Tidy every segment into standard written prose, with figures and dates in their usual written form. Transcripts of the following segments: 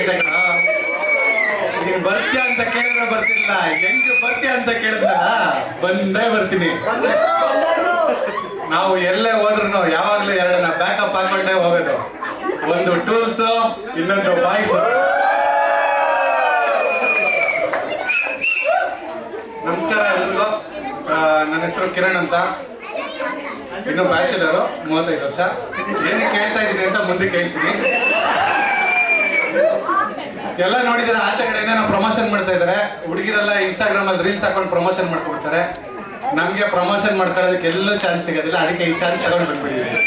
ಐತೆ ಕಣ. ನೀನ್ ಬರ್ತೀಯ ಅಂತ ಕೇಳಿದ್ರೆ ಬರ್ತಿಲ್ಲ, ಹೆಂಗ್ ಬರ್ತೀಯ ಅಂತ ಕೇಳಿದ್ರ ಬಂದೇ ಬರ್ತೀನಿ. ನಾವು ಎಲ್ಲೇ ಹೋದ್ರು ಯಾವಾಗ್ಲೂ ಎರಡನ್ನ ಬ್ಯಾಕಪ್ ಹಾಕೊಂಡೇ ಹೋಗೋದು. ಒಂದು ಟೂಲ್ಸ್, ಇನ್ನೊಂದು ವಾಯ್ಸ್. ನಮಸ್ಕಾರ ಎಲ್ರಿಗೂ. ನನ್ನ ಹೆಸರು ಕಿರಣ್ ಅಂತ. ಇನ್ನು ಬ್ಯಾಚುಲರು, 35 ವರ್ಷ. ಏನಕ್ಕೆ ಕೇಳ್ತಾ ಇದ್ದೀನಿ ಅಂತ ಮುಂದೆ ಕೇಳ್ತೀನಿ. ಎಲ್ಲ ನೋಡಿದ್ರೆ ಆಚೆ ಕಡೆಯಿಂದ ನಾವು ಪ್ರಮೋಷನ್ ಮಾಡ್ತಾ ಇದ್ದಾರೆ. ಹುಡುಗಿರೆಲ್ಲ ಇನ್ಸ್ಟಾಗ್ರಾಮ್ ಅಲ್ಲಿ ರೀಲ್ಸ್ ಹಾಕೊಂಡು ಪ್ರಮೋಷನ್ ಮಾಡ್ಕೊಡ್ತಾರೆ. ನಮ್ಗೆ ಪ್ರಮೋಷನ್ ಮಾಡ್ಕೊಳ್ಳೋದಕ್ಕೆ ಎಲ್ಲೂ ಚಾನ್ಸ್ ಸಿಗೋದಿಲ್ಲ. ಅದಕ್ಕೆ ಈ ಚಾನ್ಸ್ ತಗೊಂಡು ಬಂದ್ಬಿಟ್ಟಿದ್ದೀವಿ.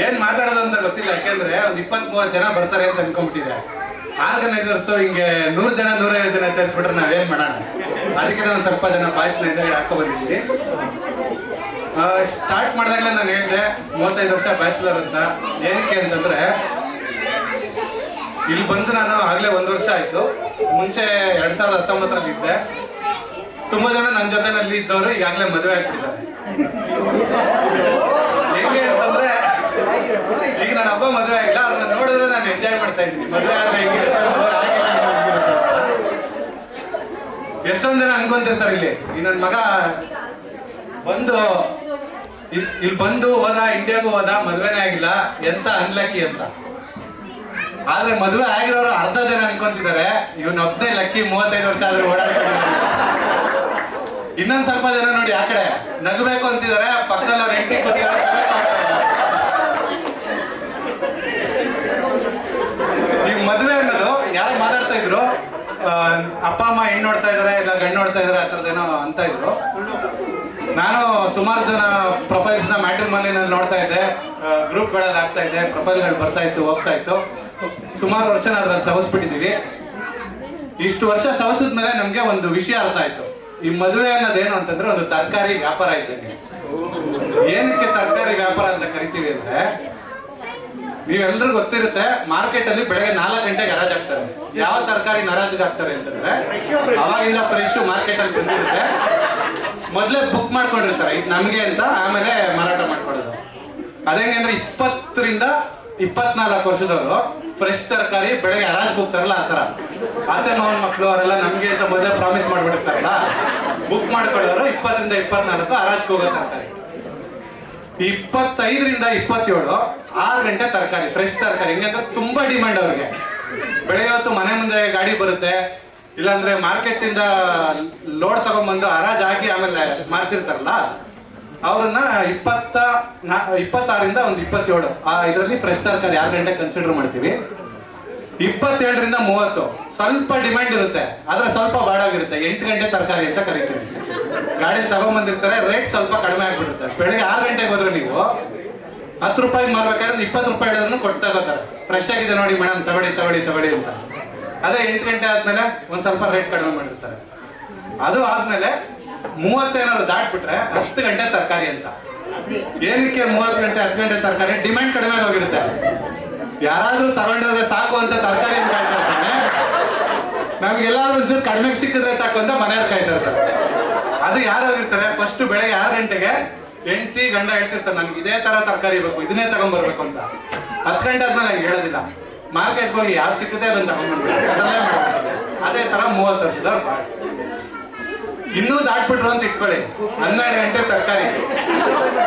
ಏನ್ ಮಾತಾಡೋದು ಅಂತ ಗೊತ್ತಿಲ್ಲ, ಯಾಕೆಂದ್ರೆ ಒಂದು 20-30 ಜನ ಬರ್ತಾರೆ ಅಂತ ಅನ್ಕೊಂಡ್ಬಿಟ್ಟಿದೆ. ಆರ್ಗನೈಸರ್ಸ್ ಹಿಂಗೆ 100 ಜನ 150 ಜನ ಸೇರಿಸ್ಬಿಟ್ರೆ ನಾವೇನ್ ಮಾಡೋಣ. ಅದಕ್ಕೆ ನಾನು ಸ್ವಲ್ಪ ಜನ ಬಾಯ್ಸ್ನ ಹಿಂದೆ ಹಾಕೋ ಬಂದಿದ್ದೀನಿ. ಸ್ಟಾರ್ಟ್ ಮಾಡಿದಾಗಲೇ ನಾನು ಹೇಳಿದೆ 35 ವರ್ಷ ಬ್ಯಾಚುಲರ್ ಅಂತ. ಏನಕ್ಕೆ ಅಂತಂದ್ರೆ ಇಲ್ಲಿ ಬಂದು ನಾನು ಆಗ್ಲೇ 1 ವರ್ಷ ಆಯ್ತು. ಮುಂಚೆ 2019ರಲ್ಲಿ ಇದ್ದೆ. ತುಂಬಾ ಜನ ನನ್ನ ಜೊತೆನಲ್ಲಿ ಇದ್ದವರು ಈಗಾಗಲೇ ಮದುವೆ ಆಗ್ಬಿಟ್ಟಿದ್ದಾರೆ. ಹೆಂಗೆ ಅಂತಂದ್ರೆ ಈಗ ನನ್ನ ಹಬ್ಬ ಮದುವೆ ಆಗಿಲ್ಲ, ಅದನ್ನ ನೋಡಿದ್ರೆ ನಾನು ಎಂಜಾಯ್ ಮಾಡ್ತಾ ಇದ್ದೀನಿ. ಮದುವೆ ಆದ್ರೆ ಹೆಂಗಿರುತ್ತೆ, ಮದುವೆ ಆಗಿಲ್ಲ ಎಷ್ಟೊಂದ್ ಜನ ಅನ್ಕೊಂತಿರ್ತಾರೆ ಇಲ್ಲಿ ಈ ನನ್ನ ಮಗ ಬಂದು ಇಲ್ಲಿ ಬಂದು ಹೋದ, ಇಂಡಿಯಾಗೂ ಹೋದ, ಮದುವೆನೇ ಆಗಿಲ್ಲ, ಎಂತ ಅನ್ಲಕ್ಕಿ ಅಂತ. ಆದ್ರೆ ಮದುವೆ ಆಗಿರೋರು ಅರ್ಧ ಜನ ಅನ್ಕೊಂತಿದ್ದಾರೆ ಇವನ್ ಒಬ್ಬನೇ ಲಕ್ಕಿ, 35 ವರ್ಷ ಆದ್ರೆ ಓಡಾಡ್ಕೊಂಡಿದ್ದಾರೆ. ಇನ್ನೊಂದ್ ಸ್ವಲ್ಪ ಜನ ನೋಡಿ ಆ ಕಡೆ ನಗಬೇಕು ಅಂತಿದ್ದಾರೆ, ಪಕ್ಕದಲ್ಲಿ ಅವ್ರ ಹೆಂಡತಿ ಕೂತಿದ್ದಾರೆ. ಈ ಮದುವೆ ಅನ್ನೋದು ಯಾರು ಮಾತಾಡ್ತಾ ಇದ್ರು, ಅಪ್ಪ ಅಮ್ಮ ಹೆಣ್ಣು ನೋಡ್ತಾ ಇದಾರೆ ಇಲ್ಲ ಗಂಡು ನೋಡ್ತಾ ಇದಾರೆ ಆ ಥರದ್ದೇನೋ ಅಂತ ಇದ್ರು. ನಾನು ಸುಮಾರು ಜನ ಪ್ರೊಫೈಲ್ಸ್ ನ ಮ್ಯಾಟ್ರಿಮೋನಿಯಲ್ಲಿ ನೋಡ್ತಾ ಇದ್ದೆ, ಗ್ರೂಪ್ಗಳಲ್ಲಿ ಆಗ್ತಾ ಇದ್ದೆ, ಪ್ರೊಫೈಲ್ಗಳು ಬರ್ತಾ ಇತ್ತು, ಹೋಗ್ತಾ ಇತ್ತು. ಸುಮಾರು ವರ್ಷ ಅದ್ರಲ್ಲಿ ಸವಸ್ಬಿಟ್ಟಿದೀವಿ. ಇಷ್ಟು ವರ್ಷ ಸವಸಿದ ಮೇಲೆ ನಮ್ಗೆ ಒಂದು ವಿಷಯ ಅರ್ಥ ಆಯ್ತು. ಈ ಮದುವೆ ಅನ್ನೋದೇನು ಅಂತಂದ್ರೆ ಒಂದು ತರಕಾರಿ ವ್ಯಾಪಾರ ಇದ್ದಂಗೆ. ಏನಕ್ಕೆ ತರಕಾರಿ ವ್ಯಾಪಾರ ಅಂತ ಕರಿತೀವಿ ಅಂದ್ರೆ, ನೀವೆಲ್ಲರೂ ಗೊತ್ತಿರುತ್ತೆ, ಮಾರ್ಕೆಟ್ ಅಲ್ಲಿ ಬೆಳಗ್ಗೆ 4 ಗಂಟೆಗೆ ಹರಾಜ್ ಆಗ್ತಾರೆ. ಯಾವ ತರಕಾರಿ ಹರಾಜಿಗೆ ಆಗ್ತಾರೆ ಅಂತಂದ್ರೆ ಅವಾಗಿಂದ ಫ್ರೆಶ್ ಮಾರ್ಕೆಟ್ ಅಲ್ಲಿ ಬಂದಿರುತ್ತೆ. ಮೊದ್ಲೇ ಬುಕ್ ಮಾಡ್ಕೊಂಡಿರ್ತಾರೆ ಇದು ನಮ್ಗೆ ಅಂತ, ಆಮೇಲೆ ಮಾರಾಟ ಮಾಡ್ಕೊಳ್ಳೋದು. ಅದೇಂಗೆ ಅಂದ್ರೆ 20 ರಿಂದ 24 ವರ್ಷದವರು ಫ್ರೆಶ್ ತರಕಾರಿ ಬೆಳಗ್ಗೆ ಹರಾಜ್ ಹೋಗ್ತಾರಲ್ಲ, ಆ ತರ ಅತ್ತೆ ಮಾವನ ಮಕ್ಕಳು ಅವರೆಲ್ಲ ನಮ್ಗೆ ಅಂತ ಮೊದಲೇ ಪ್ರಾಮಿಸ್ ಮಾಡ್ಬಿಟ್ಟಿರ್ತಾರಲ್ಲ, ಬುಕ್ ಮಾಡ್ಕೊಳ್ಳೋರು 20 ರಿಂದ 24 ಹರಾಜ್ಗೆ ಹೋಗೋ ತರಕಾರಿ. 25 ರಿಂದ 27 6 ಗಂಟೆ ತರಕಾರಿ, ಫ್ರೆಶ್ ತರಕಾರಿ. ಹೆಂಗಂದ್ರೆ ತುಂಬಾ ಡಿಮ್ಯಾಂಡ್ ಅವ್ರಿಗೆ. ಬೆಳಗ್ಗೆ ಹೊತ್ತು ಮನೆ ಮುಂದೆ ಗಾಡಿ ಬರುತ್ತೆ, ಇಲ್ಲಾಂದ್ರೆ ಮಾರ್ಕೆಟ್ ಇಂದ ಲೋಡ್ ತಗೊಂಡ್ಬಂದು ಹರಾಜ್ ಹಾಕಿ ಆಮೇಲೆ ಮಾರ್ತಿರ್ತಾರಲ್ಲ, ಅವ್ರನ್ನ 26 ರಿಂದ 27 ಇದರಲ್ಲಿ ಫ್ರೆಶ್ ತರಕಾರಿ 6 ಗಂಟೆ ಕನ್ಸಿಡರ್ ಮಾಡ್ತೀವಿ. 27 ರಿಂದ 30 ಸ್ವಲ್ಪ ಡಿಮ್ಯಾಂಡ್ ಇರುತ್ತೆ, ಆದ್ರೆ ಸ್ವಲ್ಪ ಬಾಡಾಗಿರುತ್ತೆ. 8 ಗಂಟೆ ತರಕಾರಿ ಅಂತ ಕರಿತೀವಿ. ಗಾಡಿ ತಗೊಂಡ್ಬಂದಿರ್ತಾರೆ, ರೇಟ್ ಸ್ವಲ್ಪ ಕಡಿಮೆ ಆಗ್ಬಿಡುತ್ತೆ. ಬೆಳಗ್ಗೆ 6 ಗಂಟೆಗೆ ಹೋದ್ರೆ ನೀವು 10 ರೂಪಾಯಿ ಮಾರ್ಬೇಕಾದ್ರೆ 20 ರೂಪಾಯಿ ಹೇಳಿದ್ರು ಕೊಡ್ತಾ ಹೋಗ್ತಾರೆ. ಫ್ರೆಶ್ ಆಗಿದೆ ನೋಡಿ ಮೇಡಮ್, ತಗೊಳ್ಳಿ ಅಂತ. ಅದೇ 8 ಗಂಟೆ ಆದ್ಮೇಲೆ ಒಂದ್ ಸ್ವಲ್ಪ ರೇಟ್ ಕಡಿಮೆ ಮಾಡಿರ್ತಾರೆ. ಅದು ಆದ್ಮೇಲೆ 30 ಏನಾದ್ರು ದಾಟ್ಬಿಟ್ರೆ 10 ಗಂಟೆ ತರಕಾರಿ ಅಂತ. ಏನಕ್ಕೆ 30 ಗಂಟೆ 10 ಗಂಟೆ ತರಕಾರಿ? ಡಿಮ್ಯಾಂಡ್ ಕಡಿಮೆ ಹೋಗಿರುತ್ತೆ. ಯಾರಾದ್ರೂ ತಗೊಂಡ್ರೆ ಸಾಕು ಅಂತ ತರಕಾರಿ ಕಾಯ್ತಾ ಇರ್ತಾನೆ. ನಮ್ಗೆಲ್ಲಾರು ಒಂಚೂರು ಕಡಿಮೆ ಸಿಕ್ಕಿದ್ರೆ ಸಾಕು ಅಂತ ಮನೆಯವ್ರು ಕಾಯ್ತಾ ಇರ್ತಾರೆ. ಅದು ಯಾರು ಹೋಗಿರ್ತಾರೆ, ಫಸ್ಟ್ ಬೆಳಗ್ಗೆ 6 ಗಂಟೆಗೆ ಹೆಂಡತಿ ಗಂಡ ಹೇಳ್ತಿರ್ತಾರೆ ನನ್ಗೆ ಇದೇ ತರ ತರಕಾರಿ ಬೇಕು, ಇದನ್ನೇ ತಗೊಂಡ್ಬರ್ಬೇಕು ಅಂತ. 10 ಗಂಟೆ ಆದ್ಮೇಲೆ ಹಂಗೆ ಹೇಳೋದಿಲ್ಲ, ಮಾರ್ಕೆಟ್ಗೆ ಹೋಗಿ ಯಾವ್ದು ಸಿಕ್ಕುತ್ತೆ ಅದನ್ನ ತಗೊಂಡ್ಬರ್ಬೇಕು, ಅದನ್ನೇ ಮಾಡ್ತಾರೆ. ಅದೇ ತರ 30 ವರ್ಷದವ್ರು ಬಾಳ್. ಇನ್ನೂ ದಾಟ್ಬಿಟ್ರು ಅಂತ ಇಟ್ಕೊಳ್ಳಿ, 12 ಗಂಟೆ ತರಕಾರಿ.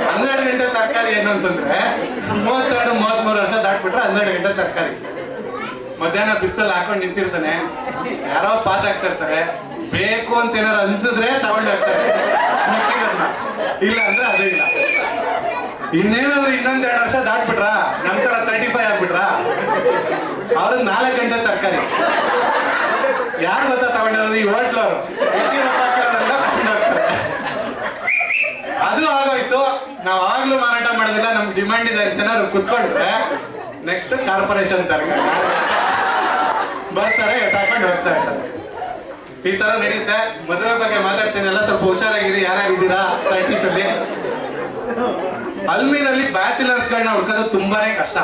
12 ಗಂಟೆ ತರಕಾರಿ ಏನು ಅಂತಂದ್ರೆ 32-33 ವರ್ಷ ದಾಟ್ಬಿಟ್ರೆ 12 ಗಂಟೆ ತರಕಾರಿ. ಮಧ್ಯಾಹ್ನ ಬಿಸಿಲಲ್ಲಿ ಹಾಕೊಂಡು ನಿಂತಿರ್ತಾನೆ, ಯಾರೋ ಪಾಸ್ ಆಗ್ತಾ ಇರ್ತಾರೆ, ಬೇಕು ಅಂತ ಏನಾರು ಅನ್ಸಿದ್ರೆ ತಗೊಂಡು ಹೋಗ್ತಾರೆ, ಇಲ್ಲ ಅಂದ್ರೆ ಅದೇ ಇಲ್ಲ. ಇನ್ನೇನಾದ್ರು ಇನ್ನೊಂದ್ 2 ವರ್ಷ ದಾಟ್ಬಿಟ್ರ ನಂತರ 35 ಆಗ್ಬಿಟ್ರ ಅವ್ರದ್ದು 4 ಗಂಟೆ ತರಕಾರಿ. ಯಾರು ಗೊತ್ತಾ ತಗೊಂಡಿರೋದು? ಈ ಹೋಟ್ಲವ್ರು. ಅದು ಆಗೋಯ್ತು. ನಾವ್ ಆಗ್ಲೂ ಮಾರಾಟ ಮಾಡೋದಿಲ್ಲ, ನಮ್ಗೆ ಡಿಮ್ಯಾಂಡ್ ಇದೆ ಅಂತ ಕುತ್ಕೊಂಡ್ರೆ ನೆಕ್ಸ್ಟ್ ಕಾರ್ಪೊರೇಷನ್ ತರಕಾರಿ ಬರ್ತಾರೆ, ತಗೊಂಡು ಹೋಗ್ತಾ ಇರ್ತಾರೆ. ಈ ತರ ನಡೀತೆ. ಮದುವೆ ಬಗ್ಗೆ ಮಾತಾಡ್ತೀನಲ್ಲ, ಸ್ವಲ್ಪ ಹುಷಾರಾಗಿರಿ. ಯಾರಾಗಿದ್ದೀರಾ 30s ಅಲ್ಲಿ? ಅಲ್ಮೀರಲ್ಲಿ ಬ್ಯಾಚುಲರ್ಸ್ಗಳನ್ನ ಹುಡ್ಕೋದು ತುಂಬಾನೇ ಕಷ್ಟ.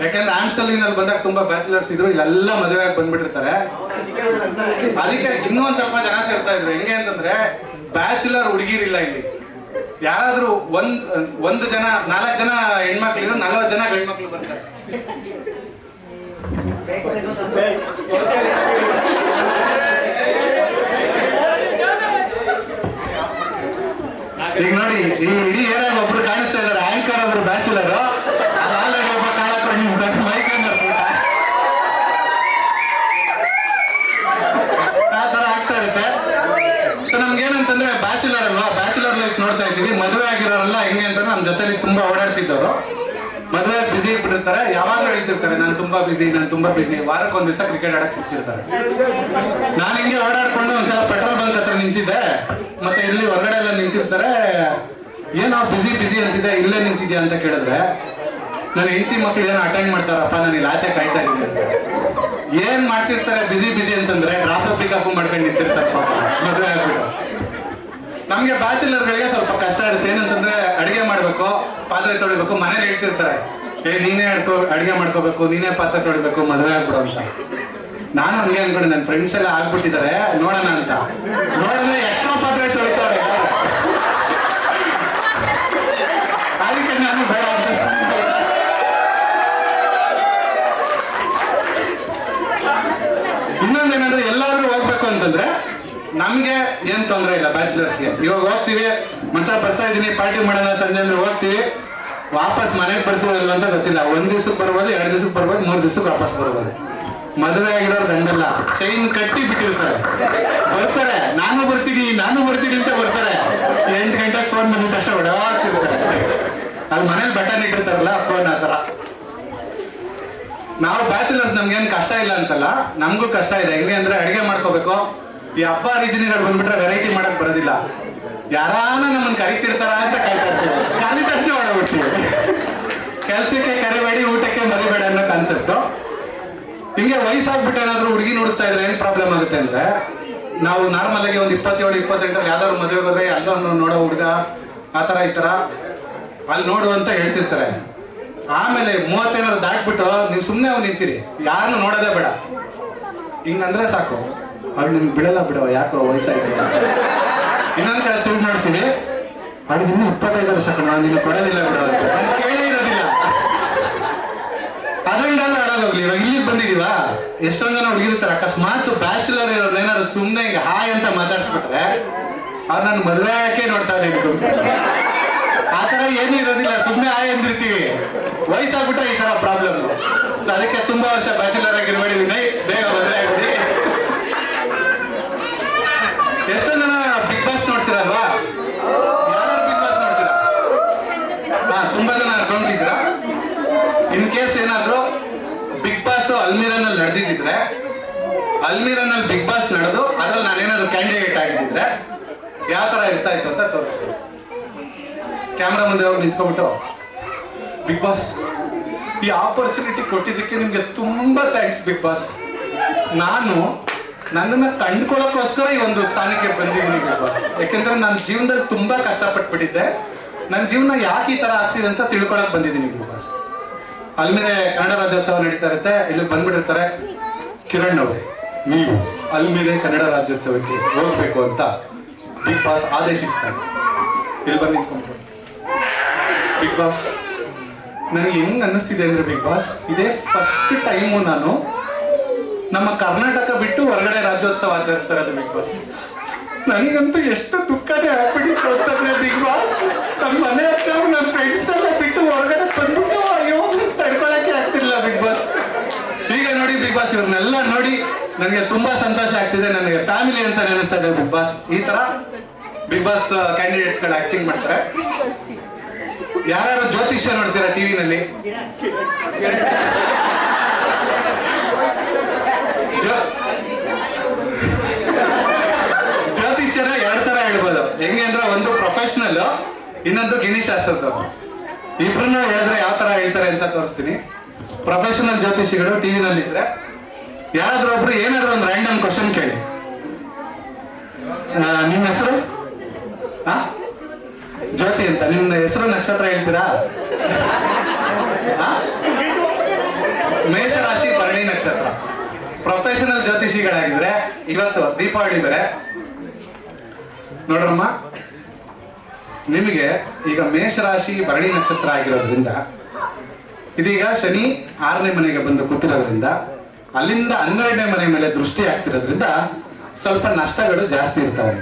ಯಾಕಂದ್ರೆ ಆಮ್ಸ್ಟರ್ಲಿನಲ್ಲಿ ಬಂದಾಗ ತುಂಬಾ ಬ್ಯಾಚುಲರ್ಸ್ ಇದ್ರು, ಇಲ್ಲೆಲ್ಲ ಮದುವೆ ಆಗಿ ಬಂದ್ಬಿಟ್ಟಿರ್ತಾರೆ. ಅದಕ್ಕೆ ಇನ್ನೊಂದ್ ಸ್ವಲ್ಪ ಜನ ಸೇರ್ತಾ ಇದ್ರು. ಹೆಂಗೆ ಅಂತಂದ್ರೆ ಬ್ಯಾಚುಲರ್ ಹುಡುಗಿರಿಲ್ಲ ಇಲ್ಲಿ. ಯಾರಾದ್ರೂ ಒಂದು ಜನ 4 ಜನ ಹೆಣ್ಮಕ್ಳಿದ್ರು 40 ಜನ ಗಂಡ್ಮಕ್ಳು ಬರ್ತಾರೆ. ಈಗ ನೋಡಿ, ಈ ಇಡೀ ಏರಿಯಾಗ ಒಬ್ರು ಕಾಣಿಸ್ತಾ ಇದಾರೆ, ಆಂಕರ್ ಒಬ್ರು ಬ್ಯಾಚುಲರ್, ಆಲ್ರೆಡಿ ಒಬ್ಬ ಕಾಳತ್ರ ನಿಮ್ ಮೈಕ್ ಆ ತರ ಆಗ್ತಾ ಇರುತ್ತೆ. ಸೊ ನಮ್ಗೆ ಏನಂತಂದ್ರೆ ಬ್ಯಾಚುಲರ್ ಅಲ್ವಾ, ಬ್ಯಾಚುಲರ್ ಲೈಫ್ ನೋಡ್ತಾ ಇದ್ದೀವಿ. ಮದುವೆ ಆಗಿರೋರೆಲ್ಲ ಹೆಂಗೆ ಅಂತಂದ್ರೆ ನಮ್ಮ ಜೊತೆಲಿ ತುಂಬಾ ಓಡಾಡ್ತಿದ್ದವರು ಮದುವೆ ಬಿಸಿ ಇಟ್ಬಿಟ್ಟಿರ್ತಾರೆ, ಯಾವಾಗಲೂ ಹೇಳ್ತಿರ್ತಾರೆ ನಾನು ತುಂಬಾ ಬಿಸಿ, ವಾರಕ್ಕೆ ಒಂದ್ ದಿವಸ ಕ್ರಿಕೆಟ್ ಆಡಕ್ ಸಿಗ್ತಿರ್ತಾರೆ. ನಾನು ಹಿಂಗೆ ಓಡಾಡ್ಕೊಂಡು ಒಂದ್ಸಲ ಪೆಟ್ರೋಲ್ ಬಂಕ್ ಹತ್ರ ನಿಂತಿದ್ದೆ, ಮತ್ತೆ ಇಲ್ಲಿ ಹೊರಗಡೆ ಎಲ್ಲ ನಿಂತಿರ್ತಾರೆ, ಏನೋ ಬಿಸಿ ಅಂತಿದ್ದೆ, ಇಲ್ಲೇ ನಿಂತಿದ್ಯಾ ಅಂತ ಕೇಳಿದ್ರೆ ನನ್ನ ಹೆಂಡತಿ ಮಕ್ಳು ಏನೋ ಅಟೆಂಡ್ ಮಾಡ್ತಾರಪ್ಪ, ನಾನು ಇಲ್ಲಿ ಆಚೆ ಕಾಯ್ತಾ ಇದ್ದೀನಿ ಅಂತ. ಏನ್ ಮಾಡ್ತಿರ್ತಾರೆ ಬಿಸಿ ಅಂತಂದ್ರೆ ಟ್ರಾಫಿಕ್ ಪಿಕಪ್ ಮಾಡ್ಕೊಂಡು ನಿಂತಿರ್ತಾರೆ ಪಾಪ, ಮದುವೆ ಆಗ್ಬಿಟ್ಟು. ನಮ್ಗೆ ಬ್ಯಾಚುಲರ್ಗಳಿಗೆ ಸ್ವಲ್ಪ ಕಷ್ಟ ಇರುತ್ತೆ. ಏನಂತಂದ್ರೆ ಅಡಿಗೆ ಮಾಡ್ಬೇಕು, ಪಾತ್ರೆ ತೊಳಿಬೇಕು, ಮನೇಲಿ ಹೇಳ್ತಿರ್ತಾರೆ ನೀನೇ ಅಡಿಗೆ ಮಾಡ್ಕೋಬೇಕು, ನೀನೇ ಪಾತ್ರೆ ತೊಳಿಬೇಕು, ಮದುವೆ ಆಗ್ಬಿಡು ಅಂತ. ನಾನು ಹಂಗೆ ಅನ್ಕೊಂಡು ನನ್ನ ಫ್ರೆಂಡ್ಸ್ ಎಲ್ಲ ಆಗ್ಬಿಟ್ಟಿದ್ದಾರೆ ನೋಡೋಣ ಅಂತ, ನೋಡಿದ್ರೆ ಎಕ್ಸ್ಟ್ರಾ ಪಾತ್ರೆ ತೊಳಿತಾರೆ. ಅದಕ್ಕೆ ನಾನು ಬೇಡ ಅಂತ ಇನ್ನೊಂದೇನಂದ್ರೆ ಎಲ್ಲಾದ್ರೂ ಹೋಗ್ಬೇಕು ಅಂತಂದ್ರೆ ನಮ್ಗೆ ಏನ್ ತೊಂದರೆ ಇಲ್ಲ ಬ್ಯಾಚುಲರ್ಸ್ಗೆ. ಇವಾಗ ಹೋಗ್ತೀವಿ, ಮನುಷ್ಯ ಬರ್ತಾ ಇದೀನಿ ಪಾರ್ಟಿ ಮಾಡೋಣ ಸಂಜೆ ಅಂದ್ರೆ ಹೋಗ್ತೀವಿ, ವಾಪಸ್ ಮನೆಗೆ ಬರ್ತೀವಿ ಅಲ್ವ ಅಂತ ಗೊತ್ತಿಲ್ಲ. 1 ದಿವ್ಸಕ್ಕೆ ಬರ್ಬೋದು, 2 ದಿವ್ಸಕ್ಕೆ ಬರ್ಬೋದು, 3 ದಿವ್ಸಕ್ಕೆ ವಾಪಸ್ ಬರ್ಬೋದು. ಮದುವೆ ಆಗಿರೋರು ಹಂಗಲ್ಲ, ಚೈನ್ ಕಟ್ಟಿ ಬಿಟ್ಟಿರ್ತಾರೆ, ಬರ್ತಾರೆ ನಾನು ಬರ್ತೀನಿ ಅಂತ ಬರ್ತಾರೆ. 8 ಗಂಟೆಗೆ ಫೋನ್ ಬಂದಿದ್ದ ತಕ್ಷಣ ಓಡಾಡ್ತಿರ್ತಾರೆ. ಅಲ್ಲಿ ಮನೇಲಿ ಬಟನ್ ಇಟ್ಟಿರ್ತಾರಲ್ಲ ಫೋನ್, ಆ ಥರ. ನಾವು ಬ್ಯಾಚುಲರ್ಸ್ ನಮ್ಗೇನ್ ಕಷ್ಟ ಇಲ್ಲ ಅಂತಲ್ಲ, ನಮಗೂ ಕಷ್ಟ ಇದೆ. ಹೆಂಗೆ ಅಂದ್ರೆ ಅಡಿಗೆ ಮಾಡ್ಕೋಬೇಕು, ಈ ಹಬ್ಬ ಹರಿದಿನಗಳು ಬಂದ್ಬಿಟ್ರೆ ವೆರೈಟಿ ಮಾಡಕ್ ಬರೋದಿಲ್ಲ. ಯಾರಾನ ನಮ್ಮನ್ನ ಕರಿತಿರ್ತಾರ ಅಂತ ಕಾಯ್ತಾ ಇರ್ತೀವಿ, ಖಾಲಿ ತಕ್ಷಣ ಹೊಡಬಿಡ್ತೀವಿ. ಕೆಲ್ಸಕ್ಕೆ ಕರಿಬೇಡಿ, ಊಟಕ್ಕೆ ಮರಿಬೇಡ ಅನ್ನೋ ಕಾನ್ಸೆಪ್ಟ್. ಹಿಂಗೆ ವಯಸ್ಸಾಗ್ಬಿಟ್ಟು ಏನಾದ್ರು ಹುಡುಗಿ ನೋಡ್ತಾ ಇದ್ರೆ ಏನ್ ಪ್ರಾಬ್ಲಮ್ ಆಗುತ್ತೆ ಅಂದ್ರೆ, ನಾವು ನಾರ್ಮಲ್ ಆಗಿ ಒಂದು 27-28 ಯಾವ್ದಾದ್ರು ಮದುವೆಗೆ ಹೋದ್ರೆ ಅಲ್ಲೊಂದು ನೋಡೋ ಹುಡುಗ ಆ ಥರ ಈ ಥರ ಅಲ್ಲಿ ನೋಡು ಅಂತ ಹೇಳ್ತಿರ್ತಾರೆ. ಆಮೇಲೆ 30 ಏನಾದ್ರು ದಾಟ್ಬಿಟ್ಟು ನೀವು ಸುಮ್ಮನೆ ಅವ್ನು ನಿಂತೀರಿ, ಯಾರನ್ನು ನೋಡೋದೇ ಬೇಡ, ಹಿಂಗಂದ್ರೆ ಸಾಕು, ಅವ್ಳು ನಿಮ್ಗೆ ಬಿಡಲ್ಲ ಬಿಡವ, ಯಾಕೋ ವಯಸ್ಸಾಗಿದೆ. ಇನ್ನೊಂದ್ ಕಡೆ ತಿರುಗಿ ನೋಡ್ತೀವಿ, ಅವ್ಳಿಗೆ ಇನ್ನೂ 25 ವರ್ಷ ಕಣ, ನಿನ್ನ ಕೊಡೋದಿಲ್ಲ ಬಿಡೋ ಅಂತ. ನಾನು ಕೇಳೇ ಇರೋದಿಲ್ಲ. ಅದಂಗೆಲ್ಲ ಹೋಗ್ಲಿ. ಇವಾಗ ಇಲ್ಲಿಗೆ ಬಂದಿದೀವ, ಎಷ್ಟೊಂದ್ ಜನ ಹುಡುಗಿರ್ತಾರೆ, ಅಕಸ್ಮಾತ್ ಬ್ಯಾಚುಲರ್ ಇರೋರು ಏನಾದ್ರು ಸುಮ್ಮನೆ ಈಗ ಹಾಯ್ ಅಂತ ಮಾತಾಡ್ಸ್ಬಿಟ್ರೆ ಅವ್ರು ನನ್ನ ಮದುವೆ ಯಾಕೆ ನೋಡ್ತಾ ಇದ್ರು. ಆ ಥರ ಏನೂ ಇರೋದಿಲ್ಲ, ಸುಮ್ಮನೆ ಹಾಯ್ ಅಂದಿರ್ತೀವಿ. ವಯಸ್ಸಾಗ್ಬಿಟ್ರೆ ಈ ಥರ ಪ್ರಾಬ್ಲಮ್. ಸೊ ಅದಕ್ಕೆ ತುಂಬಾ ವರ್ಷ ಬ್ಯಾಚುಲರ್ ಆಗಿರ್ಬೇಡಿ ವಿನಯ್, ಬೇಗ ಮದುವೆ ಆಗ್ಬಿಡಿ. ಎಷ್ಟೋ ಜನ ಬಿಗ್ ಬಾಸ್ ನೋಡ್ತೀರಲ್ವಾ? ಯಾರು ಬಿಗ್ ಬಾಸ್ ನೋಡ್ತೀರಾ? ತುಂಬಾ ಜನ ಅನ್ಕೊಂಡಿದ್ದೀರಾ. ಇನ್ ಕೇಸ್ ಏನಾದ್ರು ಬಿಗ್ ಬಾಸ್ ಅಲ್ಮೀರಾನಲ್ಲಿ ನಡೆದಿದ್ರೆ, ಅಲ್ಮೀರಾನಲ್ಲಿ ಬಿಗ್ ಬಾಸ್ ನಡೆದು ಅದ್ರಲ್ಲಿ ನಾನೇನಾದ್ರು ಕ್ಯಾಂಡಿಡೇಟ್ ಆಗಿದ್ದಿದ್ರೆ ಯಾವ ತರ ಇರ್ತಾ ಇತ್ತು ಅಂತ ತೋರಿಸ್ತೀನಿ. ಕ್ಯಾಮ್ರಾ ಮುಂದೆ ಹೋಗಿ ನಿಂತ್ಕೊಂಡ್ಬಿಟ್ಟು, ಬಿಗ್ ಬಾಸ್ ಈ ಆಪರ್ಚುನಿಟಿ ಕೊಟ್ಟಿದ್ದಕ್ಕೆ ನಿಮ್ಗೆ ತುಂಬಾ ಥ್ಯಾಂಕ್ಸ್ ಬಿಗ್ ಬಾಸ್. ನಾನು ನನ್ನನ್ನ ಕಂಡ್ಕೊಳ್ಳೋಕ್ಕೋಸ್ಕರ ಈ ಒಂದು ಸ್ಥಾನಕ್ಕೆ ಬಂದಿದ್ದೀನಿ ಬಿಗ್ ಬಾಸ್. ಯಾಕೆಂದ್ರೆ ನನ್ನ ಜೀವನದಲ್ಲಿ ತುಂಬಾ ಕಷ್ಟಪಟ್ಬಿಟ್ಟಿದ್ದೆ, ನನ್ನ ಜೀವನ ಯಾಕೆ ಈ ತರ ಆಗ್ತಿದೆ ಅಂತ ತಿಳ್ಕೊಳಕ್ ಬಂದಿದ್ದೀನಿ ಬಿಗ್ ಬಾಸ್. ಅಲ್ಮೇಲೆ ಕನ್ನಡ ರಾಜ್ಯೋತ್ಸವ ನಡೀತಾ ಇರುತ್ತೆ, ಇಲ್ಲಿ ಬಂದ್ಬಿಟ್ಟಿರ್ತಾರೆ, ಕಿರಣ್ ಅವರೇ ನೀವು ಅಲ್ಮೇಲೆ ಕನ್ನಡ ರಾಜ್ಯೋತ್ಸವಕ್ಕೆ ಹೋಗ್ಬೇಕು ಅಂತ ಬಿಗ್ ಬಾಸ್ ಆದೇಶಿಸ್ತಾರೆ. ಇಲ್ಲಿ ಬಂದು ನಿಂತ್ಕೊಂಡು, ಬಿಗ್ ಬಾಸ್ ನನಗೆ ಹೆಂಗ್ ಅನ್ನಿಸ್ತಿದೆ ಅಂದ್ರೆ ಬಿಗ್ ಬಾಸ್, ಇದೇ ಫಸ್ಟ್ ಟೈಮು ನಾನು ನಮ್ಮ ಕರ್ನಾಟಕ ಬಿಟ್ಟು ಹೊರಗಡೆ ರಾಜ್ಯೋತ್ಸವ ಆಚರಿಸ್ತಾ ಇರೋದು ಬಿಗ್ ಬಾಸ್. ನನಗಂತೂ ಎಷ್ಟು ದುಃಖನೇ ಆಗ್ಬಿಟ್ಟಿತ್ತು ಅಂತಂದ್ರೆ ಬಿಗ್ ಬಾಸ್, ನಮ್ಮ ಮನೆ ಹತ್ರ ನನ್ನ ಫ್ರೆಂಡ್ಸ್ ಎಲ್ಲ ಬಿಟ್ಟು ಹೊರಗಡೆ ಬಂದ್ಬಿಟ್ಟು ಅಯ್ಯೋ ತಡ್ಕೊಳಕ್ಕೆ ಆಗ್ತಿರ್ಲಿಲ್ಲ ಬಿಗ್ ಬಾಸ್. ಈಗ ನೋಡಿ ಬಿಗ್ ಬಾಸ್, ಇವ್ರನ್ನೆಲ್ಲ ನೋಡಿ ನನಗೆ ತುಂಬಾ ಸಂತೋಷ ಆಗ್ತಿದೆ, ನನಗೆ ಫ್ಯಾಮಿಲಿ ಅಂತ ನೆನೆಸ್ತಾ ಇದೆ ಬಿಗ್ ಬಾಸ್. ಈ ತರ ಬಿಗ್ ಬಾಸ್ ಕ್ಯಾಂಡಿಡೇಟ್ಸ್ ಗಳು ಆಕ್ಟಿಂಗ್ ಮಾಡ್ತಾರೆ. ಯಾರು ಜ್ಯೋತಿಷ್ಯ ನೋಡ್ತೀರಾ ಟಿವಿನಲ್ಲಿ? ಜ್ಯೋತಿಷ್ಯನ 2 ತರ ಹೇಳ್ಬೋದು. ಹೆಂಗೆ ಅಂದ್ರೆ ಒಂದು ಪ್ರೊಫೆಷನಲ್, ಇನ್ನೊಂದು ಗಿಣಿಶಾಸ್ತ್ರದವರು. ಇಬ್ರನ್ನ ಹೇಳಿದ್ರೆ ಯಾವ ತರ ಹೇಳ್ತಾರೆ ಅಂತ ತೋರಿಸ್ತೀನಿ. ಪ್ರೊಫೆಷನಲ್ ಜ್ಯೋತಿಷಿಗಳು ಟಿವಿನಲ್ಲಿ ಇದ್ರೆ ಯಾರಾದ್ರೂ ಒಬ್ರು ಏನಾದ್ರು ಒಂದು ರ್ಯಾಂಡಮ್ ಕ್ವಶನ್ ಕೇಳಿ, ನಿಮ್ಮ ಹೆಸರು ಜ್ಯೋತಿ ಅಂತ, ನಿಮ್ಮ ಹೆಸರು ನಕ್ಷತ್ರ ಹೇಳ್ತೀರಾ? ಮೇಷರಾಶಿ ಭರಣಿ ನಕ್ಷತ್ರ. ಪ್ರೊಫೆಷನಲ್ ಜ್ಯೋತಿಷಿಗಳಾಗಿದ್ರೆ ಇವತ್ತು ದೀಪಾವಳಿ ಬೇರೆ ನೋಡ್ರಮ್ಮ, ನಿಮಗೆ ಈಗ ಮೇಷರಾಶಿ ಭರಣಿ ನಕ್ಷತ್ರ ಆಗಿರೋದ್ರಿಂದ ಇದೀಗ ಶನಿ 6ನೇ ಮನೆಗೆ ಬಂದು ಕೂತಿರೋದ್ರಿಂದ ಅಲ್ಲಿಂದ 12ನೇ ಮನೆ ಮೇಲೆ ದೃಷ್ಟಿ ಆಗ್ತಿರೋದ್ರಿಂದ ಸ್ವಲ್ಪ ನಷ್ಟಗಳು ಜಾಸ್ತಿ ಇರ್ತಾವೆ.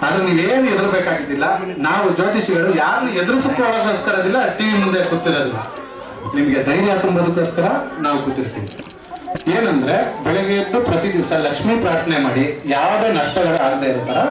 ಆದ್ರೆ ನೀವೇನು ಎದುರಬೇಕಾಗಿದ್ದಿಲ್ಲ. ನಾವು ಜ್ಯೋತಿಷಿಗಳು ಯಾರನ್ನು ಎದುರಿಸಿಕೊಳ್ಳೋಗೋಸ್ಕರದಿಲ್ಲ, ಟಿವಿ ಮುಂದೆ ಕೂತಿರೋದಿಲ್ಲ, ನಿಮ್ಗೆ ಧೈರ್ಯ ತುಂಬೋದಕ್ಕೋಸ್ಕರ ನಾವು ಕೂತಿರ್ತೀವಿ. ಏನಂದ್ರೆ ಬೆಳಗ್ಗೆ ಎದ್ದು ಪ್ರತಿ ದಿವಸ ಲಕ್ಷ್ಮೀ ಪ್ರಾರ್ಥನೆ ಮಾಡಿ ಯಾವುದೇ ನಷ್ಟಗಳು ಆಗದೆ ಇರೋ ತರ